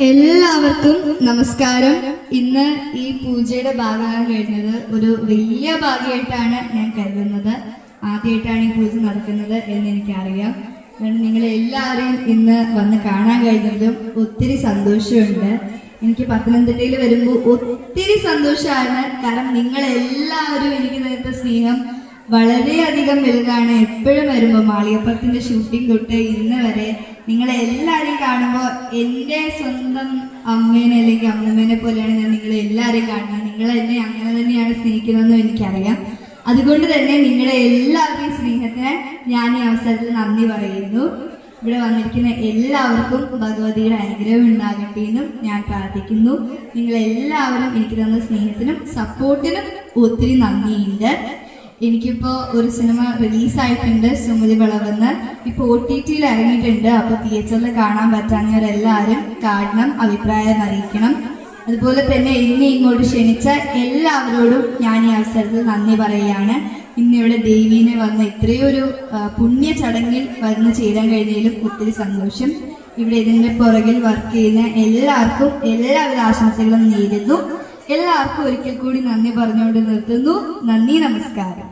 എല്ലാവർക്കും നമസ്കാരം. ഇന്ന് ഈ പൂജയുടെ ഭാഗമാണ് കഴിഞ്ഞത്. ഒരു വലിയ ഭാഗ്യമായിട്ടാണ് ഞാൻ കരുതുന്നത്. ആദ്യമായിട്ടാണ് ഈ പൂജ നടക്കുന്നത് എന്ന് എനിക്കറിയാം. നിങ്ങളെല്ലാവരെയും ഇന്ന് വന്ന് കാണാൻ കഴിഞ്ഞതിലും ഒത്തിരി സന്തോഷമുണ്ട്. എനിക്ക് പത്തനംതിട്ടയിൽ വരുമ്പോൾ ഒത്തിരി സന്തോഷമാണ്. കാരണം നിങ്ങളെല്ലാവരും എനിക്ക് നേരത്തെ സ്നേഹം വളരെയധികം വലുതാണ്. എപ്പോഴും വരുമ്പോൾ മാളികപ്പുറത്തിൻ്റെ ഷൂട്ടിംഗ് തൊട്ട് ഇന്ന് വരെ നിങ്ങളെല്ലാവരെയും കാണുമ്പോൾ എൻ്റെ സ്വന്തം അമ്മേനെ അല്ലെങ്കിൽ അമ്മമ്മേനെ പോലെയാണ് ഞാൻ നിങ്ങളെല്ലാവരെയും കാണുന്നത്. നിങ്ങൾ എന്നെ അങ്ങനെ തന്നെയാണ് സ്നേഹിക്കുന്നതെന്നും എനിക്കറിയാം. അതുകൊണ്ട് തന്നെ നിങ്ങളെ എല്ലാവരുടെയും സ്നേഹത്തിന് ഞാൻ ഈ അവസരത്തിൽ നന്ദി പറയുന്നു. ഇവിടെ വന്നിരിക്കുന്ന എല്ലാവർക്കും ഭഗവതിയുടെ അനുഗ്രഹം ഉണ്ടാകട്ടെ എന്നും ഞാൻ പ്രാർത്ഥിക്കുന്നു. നിങ്ങളെല്ലാവരും എനിക്ക് തന്ന സ്നേഹത്തിനും സപ്പോർട്ടിനും ഒത്തിരി നന്ദിയുണ്ട്. എനിക്കിപ്പോൾ ഒരു സിനിമ റിലീസായിട്ടുണ്ട്, സുമതി വളവെന്ന്. ഇപ്പോൾ OTT-യിൽ ഇറങ്ങിയിട്ടുണ്ട്. അപ്പോൾ തിയേറ്ററിൽ കാണാൻ പറ്റാത്തവരെല്ലാവരും കാണണം, അഭിപ്രായം അറിയിക്കണം. അതുപോലെ തന്നെ എന്നെ ഇങ്ങോട്ട് ക്ഷണിച്ച എല്ലാവരോടും ഞാൻ ഈ അവസരത്തിൽ നന്ദി പറയുകയാണ്. ഇന്നിവിടെ ദേവീനെ വന്ന് ഇത്രയൊരു പുണ്യ ചടങ്ങിൽ വന്ന് ചേരാൻ കഴിഞ്ഞതിലും ഒത്തിരി സന്തോഷം. ഇവിടെ ഇതിൻ്റെ പുറകിൽ വർക്ക് ചെയ്യുന്ന എല്ലാവർക്കും എല്ലാവിധ ആശംസകളും നേരുന്നു. എല്ലാവർക്കും ഒരിക്കൽ കൂടി നന്ദി പറഞ്ഞുകൊണ്ട് നിർത്തുന്നു. നന്ദി, നമസ്കാരം.